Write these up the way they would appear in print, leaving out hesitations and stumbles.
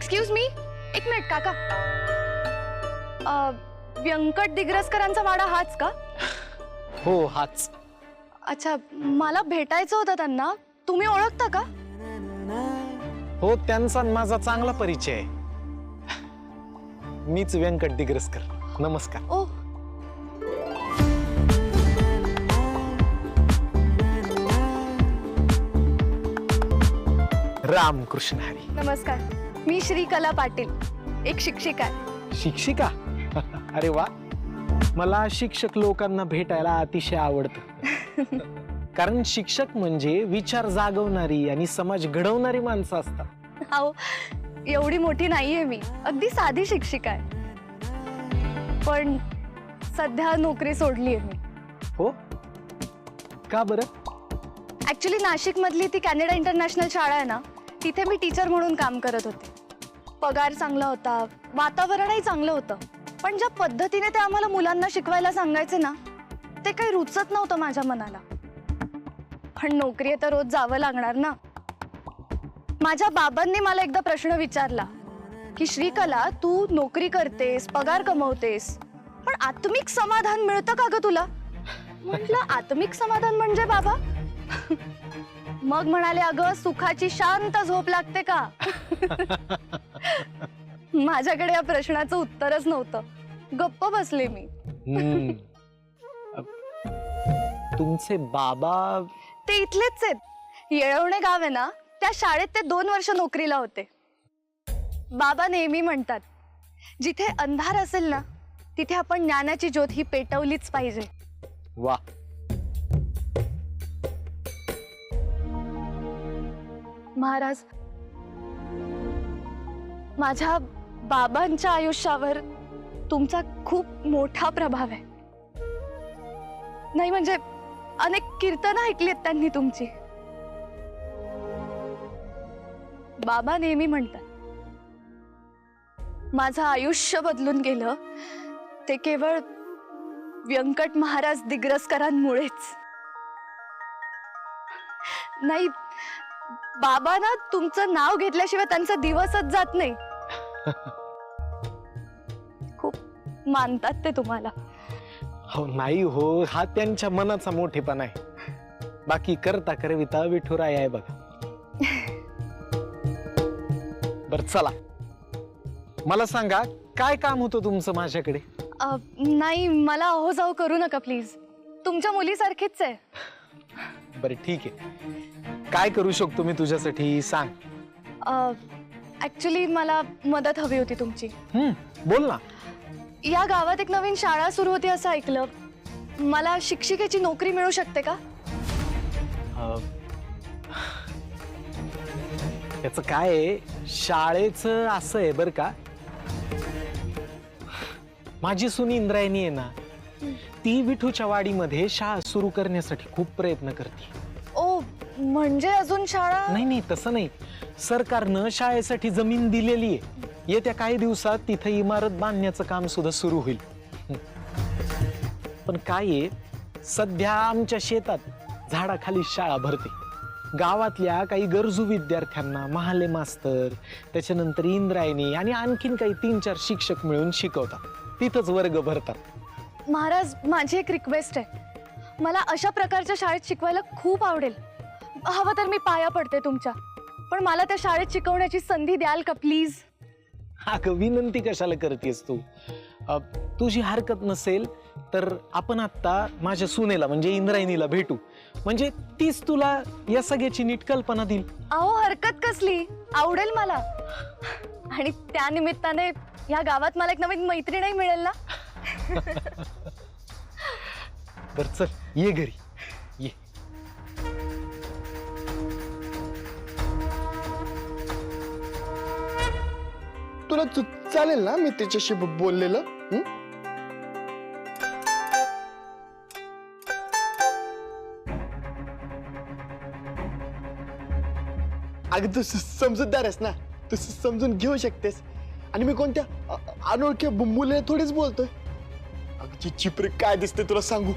Excuse me, एक minute काका. व्यंकट दिग्रसकरांचा वाडा हाच का? हो हाच. अच्छा, मला भेटायचं होतं त्यांना. तुम्ही ओळखता का? हो, त्यांचा माझा चांगला परिचय आहे. मीच व्यंकट दिग्रसकर. नमस्कार. ओ, रामकृष्ण हरी. नमस्कार. मी श्रीकला पाटील, एक शिक्षिका आहे. शिक्षिका? अरे वा, मला शिक्षक लोकांना भेटायला अतिशय आवडतं. कारण शिक्षक म्हणजे विचार जागवणारी आणि समाज घडवणारी माणसं असतात. अहो, एवढी मोठी नाहीये मी, अगदी साधी शिक्षिका आहे. पण सध्या नोकरी सोडली आहे मी. हो का बरं? ऍक्च्युली नाशिक मधली ती कॅनडा इंटरनॅशनल शाळा आहे ना, तिथे मी टीचर म्हणून काम करत होते. पगार चांगला होता, वातावरणही चांगलं होतं. पण ज्या पद्धतीने ते आम्हाला मुलांना शिकवायला सांगायचे ना, ते काही रुचत नव्हतं माझ्या मनाला. पण नोकरी तर रोज जावं लागणार ना. माझ्या बाबांनी मला एकदा प्रश्न विचारला की श्रीकला, तू नोकरी करतेस, पगार कमवतेस, पण आत्मिक समाधान मिळतं का ग तुला? म्हटलं, आत्मिक समाधान म्हणजे बाबा? मग म्हणाले, अगं सुखाची शांत झोप लागते का? माझ्याकडे या प्रश्नाचं उत्तरच नव्हतं. गप्प बसले मी. तुमचे बाबा? ते इथलेच आहेत. येळवणे गाव आहे ना, त्या शाळेत ते 2 वर्ष नोकरीला होते. बाबा नेहमी म्हणतात, जिथे अंधार असेल ना, तिथे आपण ज्ञानाची ज्योत ही पेटवलीच पाहिजे. वा. महाराज, माझ्या बाबांच्या आयुष्यावर तुमचा खूप मोठा प्रभाव आहे. नाही म्हणजे अनेक कीर्तनं ऐकलीत त्यांनी तुमची. बाबा नेहमी म्हणतात, माझं आयुष्य बदलून गेलं ते केवळ व्यंकट महाराज दिग्रसकरांमुळेच. नाही, बाबा ना तुमचं नाव घेतल्याशिवाय त्यांचा दिवसच जात नाही. खूप मानतात ते तुम्हाला. हो नाही हो, हा त्यांच्या मनाचा मोठेपणा आहे. बाकी करता करविता विठुराय आहे बघा. बर चला, मला सांगा काय काम होतं तुमचं माझ्याकडे? नाही, मला अहो जाऊ करू नका प्लीज. तुमच्या मुलीसारखीच आहे. बरं ठीक आहे, काय करू शकतो मी तुझ्यासाठी सांग. ऍक्च्युली मला मदत हवी होती तुमची. बोल ना. या गावात एक नवीन शाळा सुरू होती असं ऐकलं. मला शिक्षिकेची नोकरी मिळू शकते का? त्याचं काय आहे, शाळेचं असं आहे बर का, माझी सून इंद्रायणी आहे ना, ती विठूच्या वाडीमध्ये शाळा सुरू करण्यासाठी खूप प्रयत्न करते. ओ, म्हणजे अजून शाळा? नाही नाही, तसं नाही. सरकारनं शाळेसाठी जमीन दिलेली आहे. येत्या काही दिवसात तिथे इमारत बांधण्याचं काम सुद्धा सुरू होईल. पण काय आहे, सध्या आमच्या शेतात झाडाखाली शाळा भरते. गावातल्या काही गरजू विद्यार्थ्यांना महाले मास्तर, त्याच्यानंतर इंद्रायणी आणि आणखीन काही 3-4 शिक्षक मिळून शिकवतात. तिथंच वर्ग भरतात. महाराज, माझी एक रिक्वेस्ट आहे. मला अशा प्रकारच्या शाळेत शिकवायला खूप आवडेल. हवं तर मी पाया पडते तुमच्या, पण मला त्या शाळेत शिकवण्याची संधी द्याल का प्लीज? अगं विनंती कशाला करतेस तू? तुझी हरकत नसेल तर आपण आता माझ्या सुनेला म्हणजे इंद्रायणीला भेटू, म्हणजे तीच तुला या सगळ्याची नीट कल्पना देईल. अहो हरकत कसली, आवडेल मला. आणि त्या निमित्ताने या गावात मला एक नवीन मैत्रीणही मिळेल ना. तर चल ये घरी ये. तुला चालेल ना मी त्याच्याशी बोललेलं? अगं तू समजूतदार आहेस ना, तू समजून घेऊ शकतेस. आणि मी कोणत्या अनोळख्या मुलीला थोडीच बोलतोय. अगदी चिपरी काय दिसते तुला सांगू?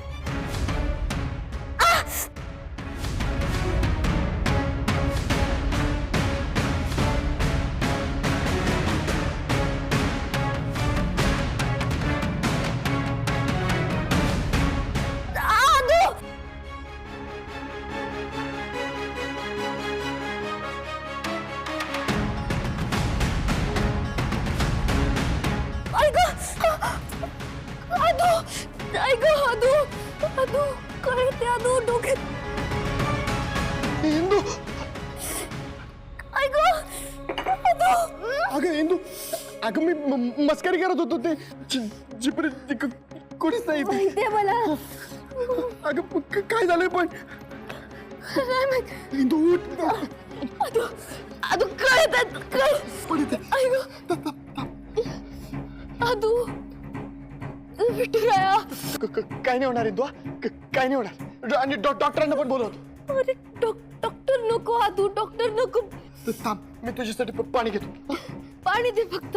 ते आदू डोक्यात. इंदू ऐक अगं इंदू, अगं मी मस्करी करत होतो. ते जिपरी कोणीच नाही इथे. माहितीये मला. अगं काय झालंय पण? इंदू उठ. आदू आदू कळत आदू विठुराया. काय नाही होणार इंदू, काय नाही होणार. आणि डॉक्टरांना पण बोलवतो. अरे डॉक्टर नको आदू, डॉक्टर नको. थांब, मी तुझ्यासाठी पाणी घेतो. पाणी दे फक्त.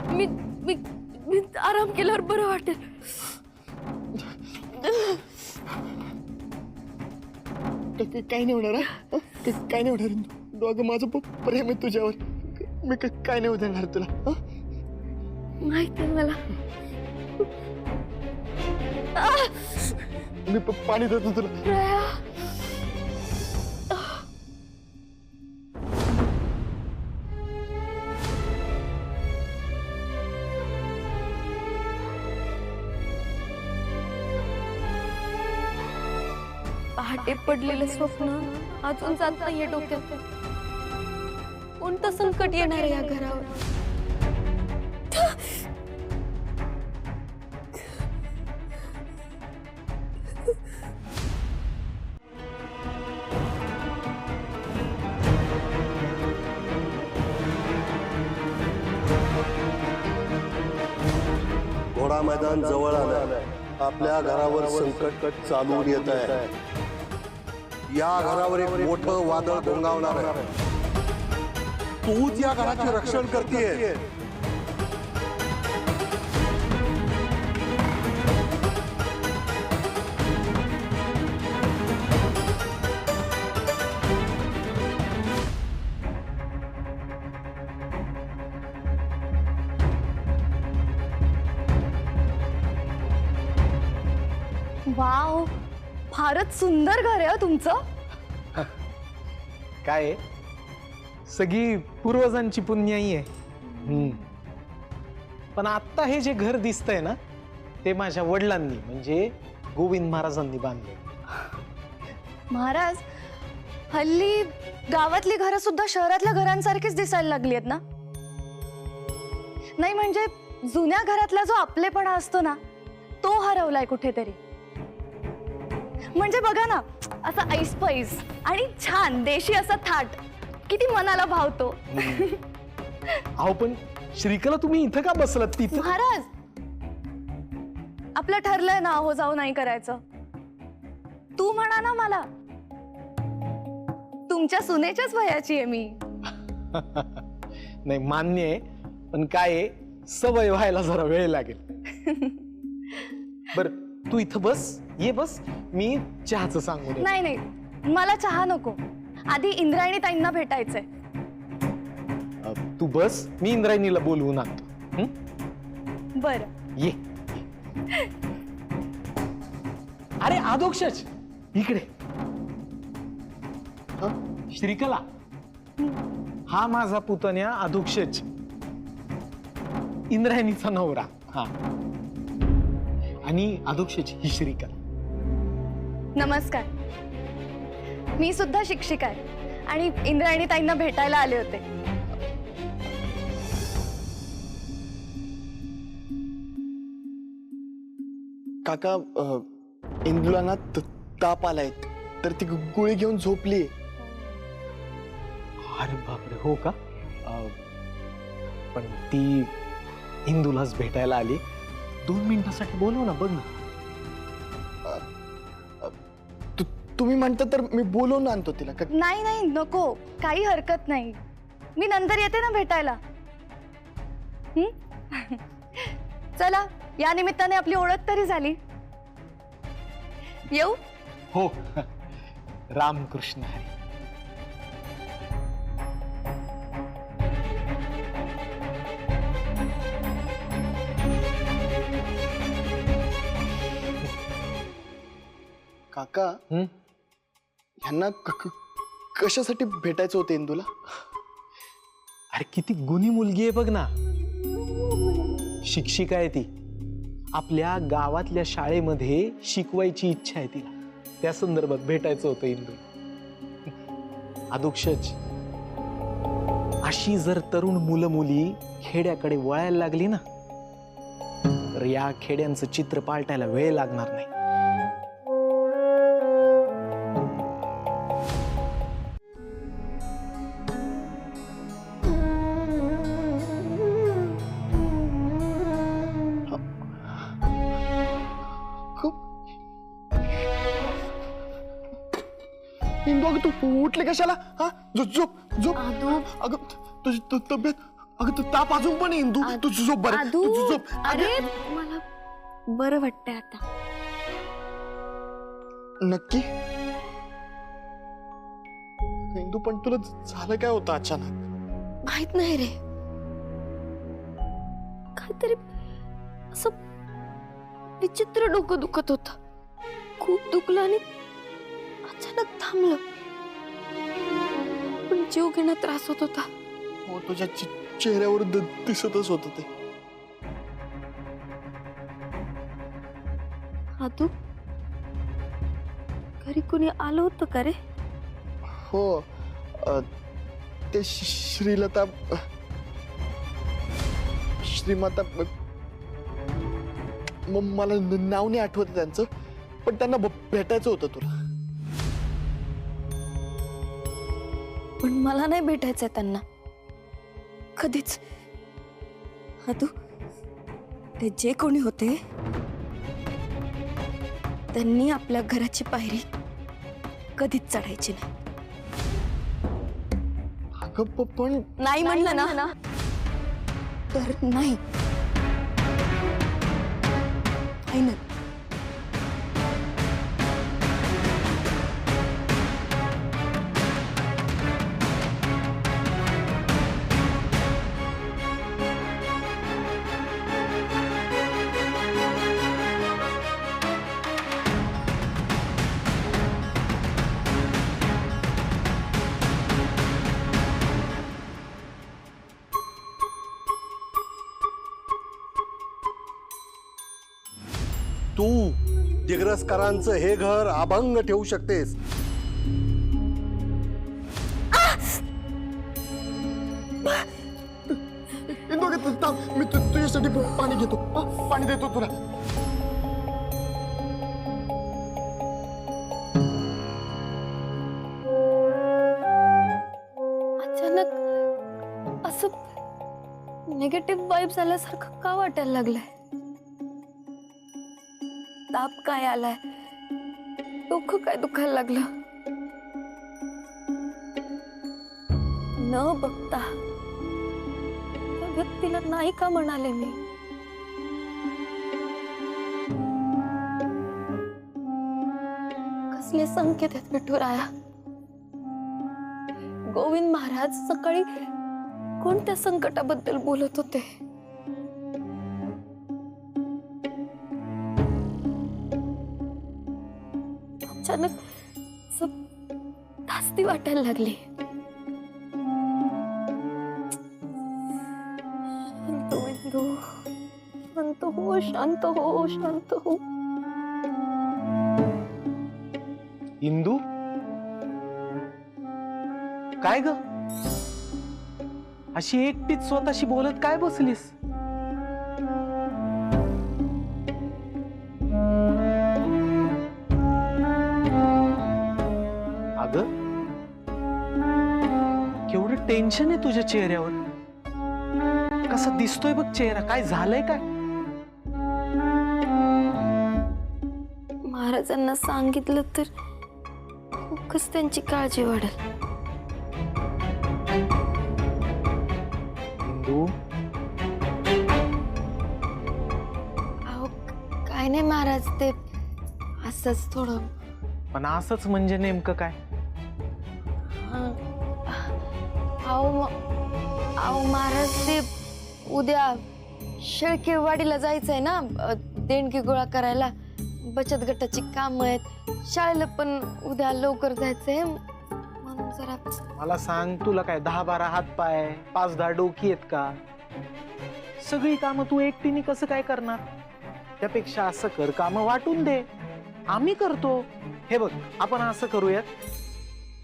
मी मी मी आराम केल्यावर बरं वाटेल. काय नाही होणार. काय नाही होणार इंदू. अगं माझं प्रेम आहे तुझ्यावर. मी काय नाही होणार तुला. माहिती आहे मला. मी पाणी देतो तुला. पहाटे पडलेलं स्वप्न अजून जात नाहीये डोक्यात. कोणतं संकट येणार आहे या घरावर? घोडा मैदान जवळ आलंय. आपल्या घरावर संकट चालून येत आहे. या घरावर एक मोठं वादळ घोंगावणार आहे. तूच या घराचे रक्षण करतेय. वाव, फारच सुंदर घर आहे हो तुमचं. काय आहे? सगळी पूर्वजांची पुण्याई आहे. पण आता हे जे घर दिसतंय ना, ते माझ्या वडिलांनी म्हणजे गोविंद महाराजांनी बांधले. महाराज, हल्ली गावातली घरं सुद्धा शहरातल्या घरांसारखीच दिसायला लागली आहेत ना? नाही म्हणजे जुन्या घरातला जो आपलेपणा असतो ना, तो हरवलाय कुठेतरी. म्हणजे बघा ना, असं ऐसपैस आणि छान देशी असा थाट किती मनाला भावतो. अहो पण श्रीकला तुम्ही इथं का बसलात तिथं? महाराज, आपलं ठरलंय ना हो जाऊ नाही करायचं. तू म्हणा ना मला, तुमच्या सुनेच्याच वयाची आहे मी. नाही मान्य आहे, पण काय आहे, सवय व्हायला जरा वेळ लागेल. बर तू इथं बस, ये बस, मी चहाचं सांगू दे. नाही नाही, मला चहा नको. आधी इंद्रायणी ताईंना भेटायचंय. तू बस, मी इंद्रायणीला बोलवून आणतो. बर. ये. अरे आदोक्षच इकडे. श्रीकला, हा माझा पुतण्या अधोक्षज, इंद्रायणीचा नवरा. हा, आणि अधोक्षज ही श्रीकला. नमस्कार. मी सुद्धा शिक्षिका आहे आणि इंद्रायणी ताईंना भेटायला आले होते. काका, इंदूला ना ताप आलाय, तर ती गोळी घेऊन झोपली. अरे बापरे, हो का? पण ती इंदूलाच भेटायला आली. 2 मिनिटासाठी बोलव ना, बघ ना. तुम्ही म्हणता तर मी बोलवून आणतो तिला. नाही नाही नको, काही हरकत नाही. मी नंतर येते ना भेटायला. चला, या निमित्ताने आपली ओळख तरी झाली. येऊ? हो. रामकृष्ण हरी. काका, ह्यांना कशासाठी भेटायचं होतं इंदूला? अरे किती गुणी मुलगी आहे बघ ना. शिक्षिका आहे ती. आपल्या गावातल्या शाळेमध्ये शिकवायची इच्छा आहे तिला. त्या संदर्भात भेटायचं होतं इंदू. अधुक्षज, अशी जर तरुण मुलं मुली खेड्याकडे वळायला लागली ना, तर या खेड्यांचं चित्र पालटायला वेळ लागणार नाही. इंदू अगं तू उठले कशाला? हा झोप झोप. आदू. अगं तुझी तब्येत, अगं तू ताप अजून पण आहे इंदू. तू झोप बरं. आदू, तू झोप. अरे मला बरं वाटतंय आता. नक्की इंदू, पण तुला झालं काय होतं अचानक? माहित नाही रे, काहीतरी असं विचित्र डोकं दुखत होत. खूप दुखलं आणि अचानक थांबलं. पण जीव घेणं त्रास होत होता. हो, तुझ्या चेहऱ्यावर दिसतच होत ते. आदू, घरी कोणी आलं होतं का रे? हो, ते श्रीलता, श्रीमाता, मला नाव नाही आठवत त्यांचं, पण त्यांना भेटायचं होतं तुला. पण मला नाही भेटायचंय त्यांना कधीच. आदू, ते जे कोणी होते त्यांनी आपल्या घराची पायरी कधीच चढायची नाही. अगं पण नाही म्हणलं ना तर नाही. फायनल. तू दिग्रसकरांचं हे घर अभंग ठेवू शकतेस. इंदू अगं थांब, मी तुझ्यासाठी पाणी घेतो. पाणी देतो तुला. अचानक असं निगेटिव्ह वाईब्स आल्यासारखं का वाटायला लागलंय? ताप काय आलाय? डोकं काय दुखायला लागलं? न बघता त्या व्यक्तीला नाही का म्हणाले मी? कसले संकेत आहेत विठुराया? गोविंद महाराज सकाळी कोणत्या संकटाबद्दल बोलत होते? अचानक धास्ती वाटायला लागली. शांत हो इंदू, शांत हो, शांत हो, शांत हो. इंदू, काय ग अशी एकटीच स्वतःशी बोलत काय बसलीस? अगं, केवढं टेन्शन आहे तुझ्या चेहऱ्यावर. कसा दिसतोय बघ चेहरा. काय झालंय काय? महाराजांना सांगितलं तर खूपच त्यांची काळजी वाढेल. इंदू, अहो काय नाही महाराज, ते असंच थोडं. पण असंच म्हणजे नेमकं काय? अहो महाराज, ते उद्या शेळकेवाडीला जायचंय ना, देणगी गोळा करायला. बचत गटाची काम आहेत. शाळेला पण उद्या लवकर जायचंय, म्हणून जरा. मला सांग, तुला काय 10-12 हात पाय, 5-10 डोकी आहेत का? सगळी कामं तू एकटीने कसं काय करणार? त्यापेक्षा असं कर, कामं वाटून दे, आम्ही करतो. हे बघ, आपण असं करूयात,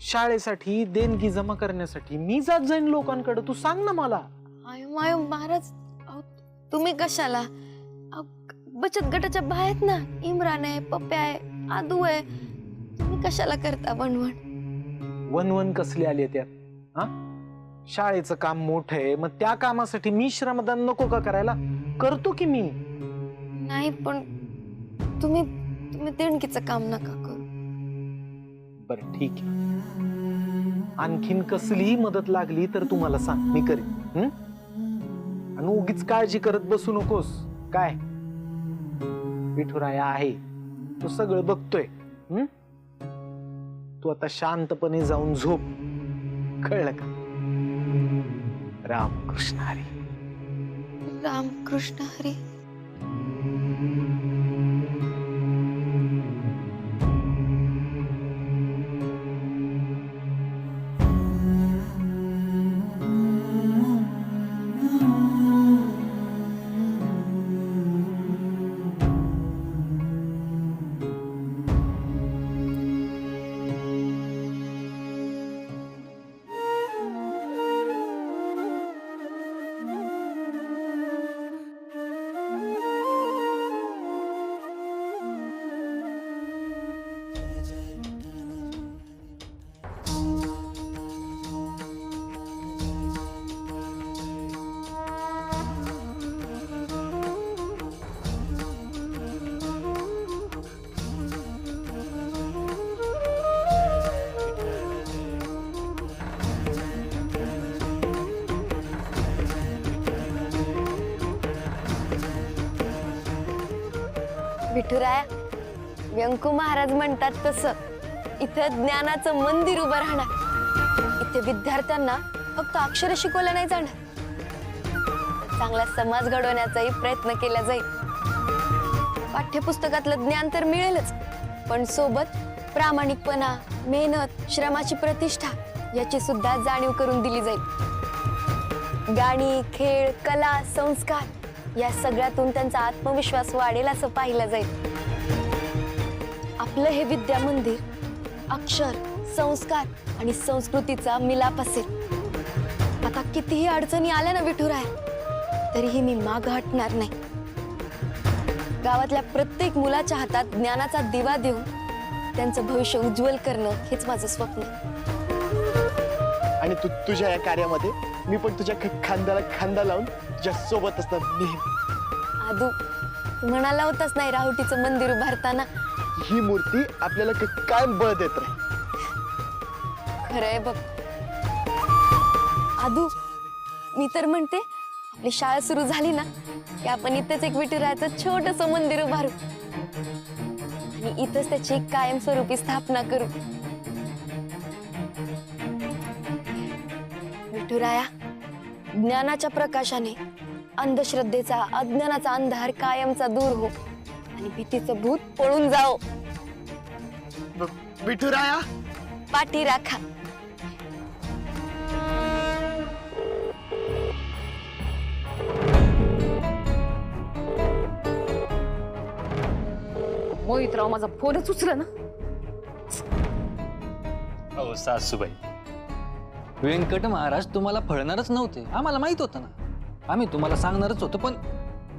शाळेसाठी देणगी जमा करण्यासाठी मी जात जाईन लोकांकडे, तू सांग ना मला. माय महाराज, अहो, तुम्ही कशाला? अहो, बचत गटाच्या बाहेर ना इम्रान आहे, पप्प्या आहे, आदू आहे, तुम्ही कशाला करता वणवण? वन कसले आले त्यात? हा, शाळेचं काम मोठं आहे, मग त्या कामासाठी मी श्रमदान नको का करायला? करतो की मी. नाही पण तुम्ही तुम्ही देणगीचं काम नका करू. बरं ठीक आहे, आणखीन कसलीही मदत लागली तर तुम्हाला सांग, मी करेन. हं? आणि उगीच काळजी करत बसू नकोस. काय विठुराया आहे, तो सगळं बघतोय. हं? तू आता शांतपणे जाऊन झोप, कळलं का? रामकृष्ण हरी. रामकृष्ण हरी. विठुराया, व्यंकू महाराज म्हणतात तसं इथं ज्ञानाचं मंदिर उभं राहणार. इथे विद्यार्थ्यांना फक्त अक्षर शिकवलं नाही जाणार, चांगला समाज घडवण्याचाही प्रयत्न केला जाईल. पाठ्यपुस्तकातलं ज्ञान तर मिळेलच, पण सोबत प्रामाणिकपणा, मेहनत, श्रमाची प्रतिष्ठा याची सुद्धा जाणीव करून दिली जाईल. गाणी, खेळ, कला, संस्कार या सगळ्यातून त्यांचा आत्मविश्वास वाढेल असं पाहिलं जाईल. आपलं हे विद्या मंदिर अक्षर, संस्कार आणि संस्कृतीचा मिलाप असेल. आता कितीही अडचणी आल्या ना विठुराया, तरीही मी मागं हटणार नाही. गावातल्या प्रत्येक मुलाच्या हातात ज्ञानाचा दिवा देऊन त्यांचं भविष्य उज्ज्वल करणं हेच माझं स्वप्न आहे. आणि तू तुझ्या या कार्यामध्ये मी पण तुझ्या खांद्याला खांदा लावून तुझ्या सोबत असणार नेहमी. आदू, तू म्हणाला होतास नाही राहुटीचं मंदिर उभारताना, ही मूर्ती आपल्याला काय बळ देत राहील. खरंय बघ आदू, मी तर म्हणते आपली शाळा सुरू झाली ना की आपण इथेच एक विठुरायाचं छोटंसं मंदिर उभारू आणि इथंच त्याची एक कायमस्वरूपी स्थापना करू. विठुराया, ज्ञानाच्या प्रकाशाने अंधश्रद्धेचा, अज्ञानाचा अंधार कायमचा दूर हो आणि भीतीचं भूत पळून जाओ. विठुराया, पाठी राखा. मोहितराव माझा फोनच उचला ना. अहो सासूबाई, व्यंकट महाराज तुम्हाला फळणारच नव्हते, आम्हाला माहित होतं ना. आम्ही तुम्हाला सांगणारच होतो, पण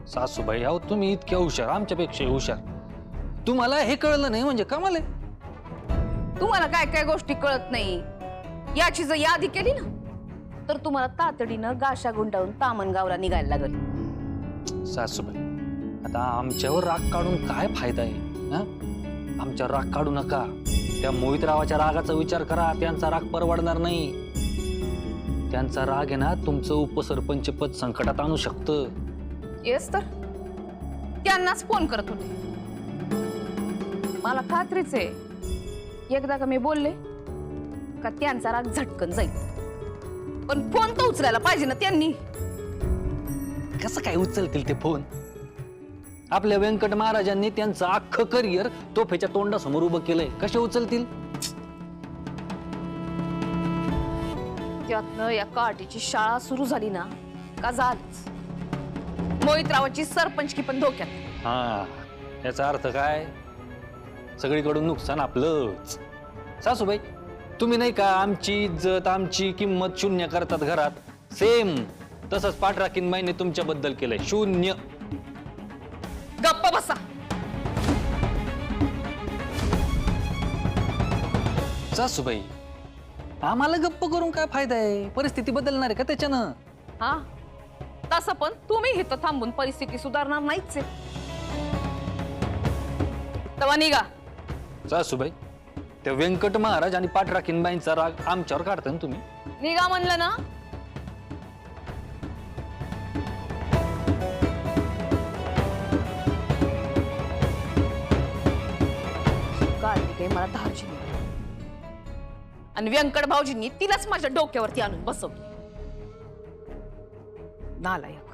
सासूबाई अहो तुम्ही इतक्या हुशार, आमच्यापेक्षा हुशार, तुम्हाला हे कळलं नाही म्हणजे कमाल आहे. तुम्हाला काय काय गोष्टी कळत नाही याची जर यादी केली ना तर तुम्हाला तातडीनं गाशा गुंडाळून तामणगावला निघायला लागल. सासूबाई, आता आमच्यावर राग काढून काय फायदा आहे? हा, आमच्यावर राग काढू नका. त्या मोहितरावाच्या रागाचा विचार करा, त्यांचा राग परवडणार नाही. त्यांचा राग आहे ना तुमचं उपसरपंच पद संकटात आणू शकतं. येस तर त्यांनाच फोन करत होते. मला खात्रीच आहे एकदा का मी बोलले का त्यांचा राग झटकन जाईल, पण फोन तर उचलायला पाहिजे ना त्यांनी. कसं काय उचलतील ते फोन? आपल्या व्यंकट महाराजांनी त्यांचं अख्खं करिअर तोफेच्या तोंडासमोर उभं केलंय, कसे उचलतील? त्यातनं या काठीची शाळा सुरू झाली ना का झालीच. मोहितरावाची सरपंचकी पण धोक्यात. हा, याचा अर्थ काय? सगळीकडून नुकसान आपलंच. सासूबाई तुम्ही नाही का आमची इज्जत आमची किंमत शून्य करतात घरात, सेम तसंच पाठराखीन बाईने तुमच्याबद्दल केलंय शून्य. गप्प बसा. सासूबाई आम्हाला गप्प करून काय फायदा आहे? परिस्थिती बदलणार आहे का त्याच्यानं? हा तसं पण तुम्ही इथं थांबून परिस्थिती सुधारणार नाहीच आहे. तेव्हा निघा. सासूबाई त्या व्यंकट महाराज आणि पाठराखीन बाईंचा राग आमच्यावर काढता ना तुम्ही? निघा म्हणलं ना. गाडी काही मला धारची आणि व्यंकट भाऊजींनी तिलाच माझ्या डोक्यावरती आणून बसवली. नालायक.